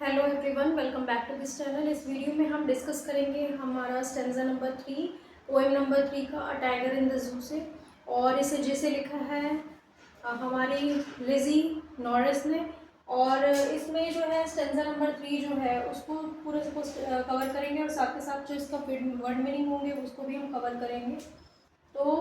Hello everyone, welcome back to this channel. इस video में हम डिस्कस करेंगे हमारा स्टेंजा नंबर 3 पोएम नंबर 3 का a tiger in the zoo से। और इसे जैसे लिखा है हमारी लिजी नॉरिस ने। और इसमें जो है स्टेंजा नंबर 3 जो है उसको पूरे से कवर करेंगे और साथ के साथ जो इसका वर्ड मीनिंग होंगे उसको भी हम कवर करेंगे। तो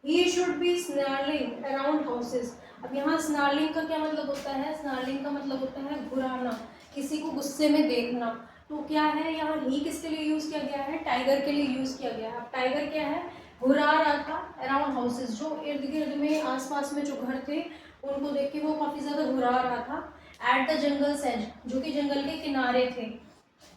he should be snarling around houses. अब यहाँ स्नैरलिंग का क्या मतलब होता है? स्नैरलिंग का मतलब होता है घुराना, किसी को गुस्से में देखना। तो क्या है, यहाँ ही किसके लिए यूज़ किया गया है? टाइगर के लिए यूज़ किया गया है। अब टाइगर क्या है? घुरा रहा था अराउंड हाउसेस, जो इर्द गिर्द में आसपास में जो घर थे उनको देख के वो काफ़ी ज़्यादा घुरा रहा था। एट द जंगल एज, जो कि जंगल के किनारे थे।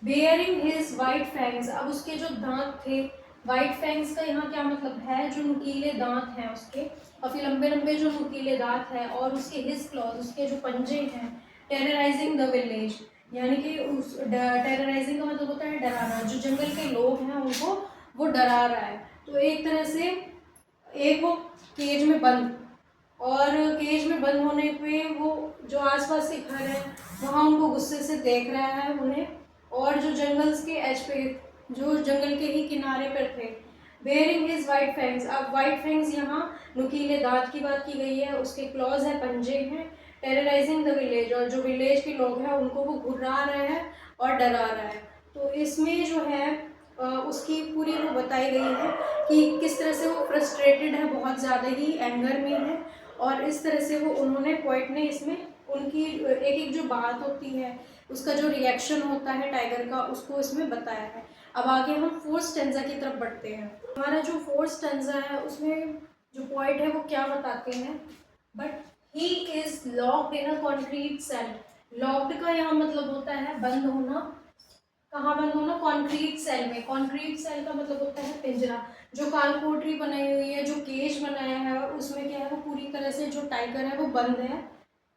बेयरिंग हिज वाइट फैंग्स, अब उसके जो दांत थे, वाइट फैंग्स का यहाँ क्या मतलब है? जो नुकीले दांत हैं उसके, काफ़ी लंबे लंबे जो नुकीले दांत हैं, और उसके हिज क्लॉज, उसके जो पंजे हैं। टेरराइजिंग द विलेज, यानी कि उस टेरराइजिंग का मतलब होता है डराना। जो जंगल के लोग हैं उनको वो डरा रहा है। तो एक तरह से एक वो केज में बंद, और केज में बंद होने पे वो जो आसपास के घर हैं वहाँ उनको गुस्से से देख रहा है उन्हें। और जो जंगल्स के एज पे, जो जंगल के ही किनारे पर थे, बेयरिंग हिज वाइट फैंग्स। अब वाइट फैंग्स यहाँ नुकीले दांत की बात की गई है, उसके क्लॉज है, पंजे हैं। टेरराइजिंग द विलेज, और जो विलेज के लोग हैं उनको वो घुरा रहे हैं और डरा रहा है। तो इसमें जो है उसकी पूरी वो बताई गई है कि किस तरह से वो फ्रस्ट्रेटेड है, बहुत ज़्यादा ही एंगर में है। और इस तरह से वो उन्होंने पोइट ने इसमें उनकी एक एक जो बात होती है, उसका जो रिएक्शन होता है टाइगर का, उसको इसमें बताया है। अब आगे हम फोर्थ स्टेंजा की तरफ बढ़ते हैं। हमारा जो फोर्थ स्टेंजा है उसमें जो पोइट है वो क्या बताते हैं? But he is locked in a concrete cell. Locked का यहाँ मतलब होता है बंद होना। कहाँ बंद होना? कॉन्क्रीट सेल में। कॉन्क्रीट सेल का मतलब होता है पिंजरा। जो कालकोठरी बनाई हुई है, जो केज बनाया है, उसमें क्या है, वो पूरी तरह से जो टाइगर है वो बंद है।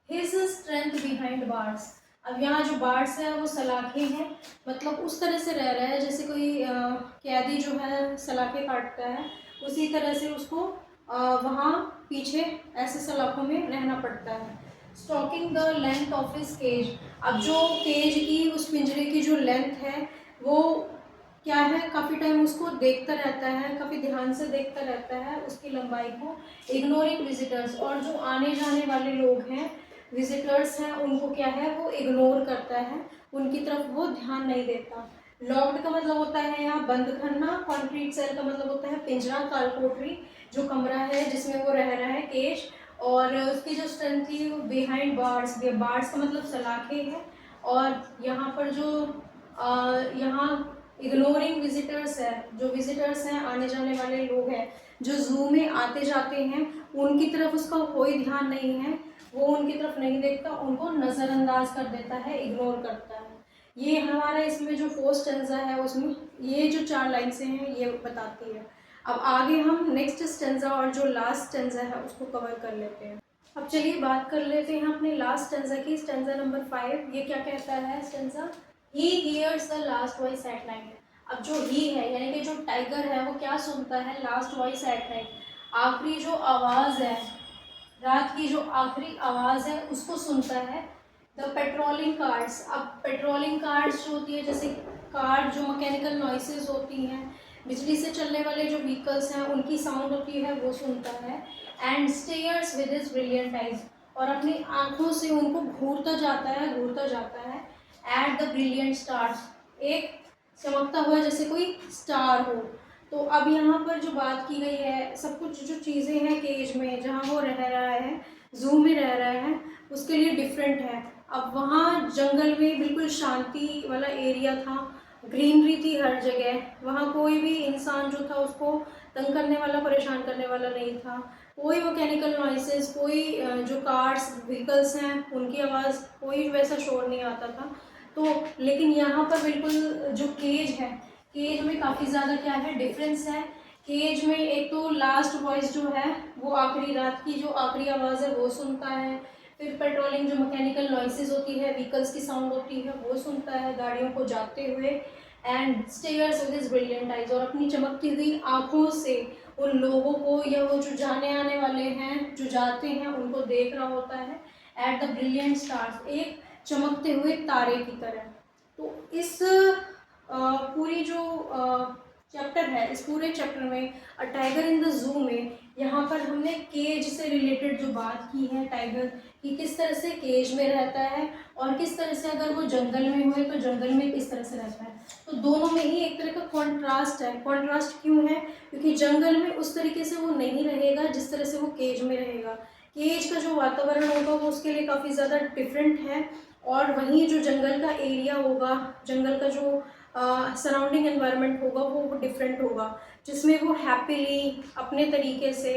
His strength behind bars. अब यहाँ जो बार्स है वो सलाखें हैं, मतलब उस तरह से रह रहा है जैसे कोई कैदी जो है सलाखें काटता है, उसी तरह से उसको वहाँ पीछे ऐसे सलाखों में रहना पड़ता है। Stalking the length of his cage. अब जो केज की, उस पिंजरे की जो लेंथ है वो क्या है, काफ़ी टाइम उसको देखता रहता है, काफ़ी ध्यान से देखता रहता है उसकी लंबाई को। इग्नोरिंग विजिटर्स, और जो आने जाने वाले लोग हैं, विजिटर्स हैं, उनको क्या है, वो इग्नोर करता है, उनकी तरफ वो ध्यान नहीं देता। लॉक्ड का मतलब होता है यहाँ बंद करना। कॉन्क्रीट सेल का मतलब होता है पिंजरा, कालकोठरी, जो कमरा है जिसमें वो रह रहा है, केज। और उसकी जो स्ट्रेंथ थी वो बिहाइंड बार्स, बार्स का मतलब सलाखें है। और यहाँ पर जो यहाँ इग्नोरिंग विजिटर्स है, जो विजिटर्स हैं, आने जाने वाले लोग हैं, जो जू में आते जाते हैं, उनकी तरफ उसका कोई ध्यान नहीं है, वो उनकी तरफ नहीं देखता, उनको नज़रअंदाज कर देता है, इग्नोर करता है। ये हमारा इसमें जो फोर्थ स्टेंजा है उसमें ये जो 4 लाइन से हैं ये बताती है। अब आगे हम नेक्स्ट स्टेंजा और जो लास्ट स्टेंजा है उसको कवर कर लेते हैं। अब चलिए बात कर लेते हैं अपने लास्ट स्टेंजा की। स्टेंजा नंबर 5, ये क्या कहता है stanza? He hears the last voice at night. अब जो ही है यानी कि जो टाइगर है वो क्या सुनता है? लास्ट वॉइस एट नाइट, आखिरी जो आवाज़ है, रात की जो आखिरी आवाज़ है उसको सुनता है। The patrolling cars. अब पेट्रोलिंग कार्स जो होती है, जैसे कार जो मैकेनिकल नॉइसेस होती हैं, बिजली से चलने वाले जो व्हीकल्स हैं उनकी साउंड होती है, वो सुनता है। And stairs with his brilliant eyes, और अपनी आंखों से उनको घूरता जाता है, घूरता जाता है। एट द ब्रिलियंट स्टार्स, एक चमकता हुआ जैसे कोई स्टार हो। तो अब यहाँ पर जो बात की गई है, सब कुछ जो चीज़ें हैं केज में जहाँ वो रह रहा है, जू में रह रहा है, उसके लिए डिफरेंट है। अब वहाँ जंगल में बिल्कुल शांति वाला एरिया था, ग्रीनरी थी हर जगह, वहाँ कोई भी इंसान जो था उसको तंग करने वाला, परेशान करने वाला नहीं था। कोई मैकेनिकल नॉइसेस, कोई जो कार्स व्हीकल्स हैं उनकी आवाज़, कोई वैसा शोर नहीं आता था। तो लेकिन यहाँ पर बिल्कुल जो केज है, केज में काफ़ी ज़्यादा क्या है, डिफरेंस है। केज में एक तो लास्ट वॉइस जो है वो आखिरी, रात की जो आखिरी आवाज़ है वो सुनता है। फिर पेट्रोलिंग जो मैकेनिकल नॉइसेस होती है, व्हीकल्स की साउंड होती है, वो सुनता है गाड़ियों को जाते हुए। And stairs with his brilliant eyes, और अपनी चमकती हुई आँखों से उन लोगों को, या वो जो जाने आने वाले हैं, जो जाते हैं, उनको देख रहा होता है। एट द ब्रिलियंट स्टार्स, एक चमकते हुए तारे की तरह। तो इस पूरी जो चैप्टर है, इस पूरे चैप्टर में a tiger in the zoo में यहाँ पर हमने केज से रिलेटेड जो बात की है, टाइगर कि किस तरह से केज में रहता है और किस तरह से अगर वो जंगल में हुए तो जंगल में किस तरह से रहता है। तो दोनों में ही एक तरह का कॉन्ट्रास्ट है। कॉन्ट्रास्ट क्यों है? क्योंकि जंगल में उस तरीके से वो नहीं रहेगा जिस तरह से वो केज में रहेगा। केज का जो वातावरण होगा वो उसके लिए काफ़ी ज़्यादा डिफरेंट है, और वहीं जो जंगल का एरिया होगा, जंगल का जो सराउंडिंग एनवायरनमेंट होगा वो डिफरेंट होगा, जिसमें वो हैप्पीली अपने तरीके से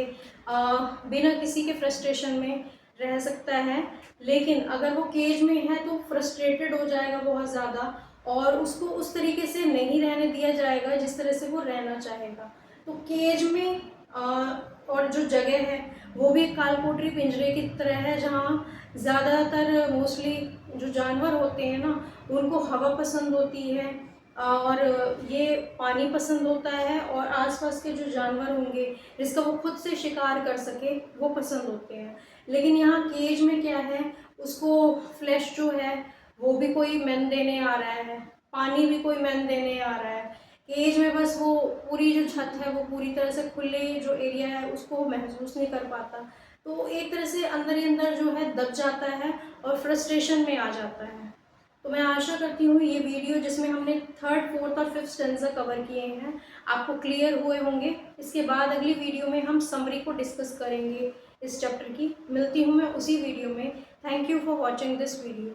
बिना किसी के फ्रस्ट्रेशन में रह सकता है। लेकिन अगर वो केज में है तो फ्रस्ट्रेटेड हो जाएगा बहुत ज़्यादा, और उसको उस तरीके से नहीं रहने दिया जाएगा जिस तरह से वो रहना चाहेगा। तो केज में और जो जगह है वो भी कालकोठरी पिंजरे की तरह है, जहाँ ज़्यादातर मोस्टली जो जानवर होते हैं ना उनको हवा पसंद होती है, और ये पानी पसंद होता है, और आसपास के जो जानवर होंगे जिसका वो खुद से शिकार कर सके वो पसंद होते हैं। लेकिन यहाँ केज में क्या है, उसको फ्लैश जो है वो भी कोई मैन देने आ रहा है, पानी भी कोई मैन देने आ रहा है। केज में बस वो पूरी जो छत है वो पूरी तरह से खुले जो एरिया है उसको वो महसूस नहीं कर पाता। तो एक तरह से अंदर ही अंदर जो है दब जाता है और फ्रस्ट्रेशन में आ जाता है। तो मैं आशा करती हूँ ये वीडियो जिसमें हमने थर्ड, फोर्थ और फिफ्थ स्टेंजा कवर किए हैं आपको क्लियर हुए होंगे। इसके बाद अगली वीडियो में हम समरी को डिस्कस करेंगे इस चैप्टर की। मिलती हूँ मैं उसी वीडियो में। Thank you for watching this video.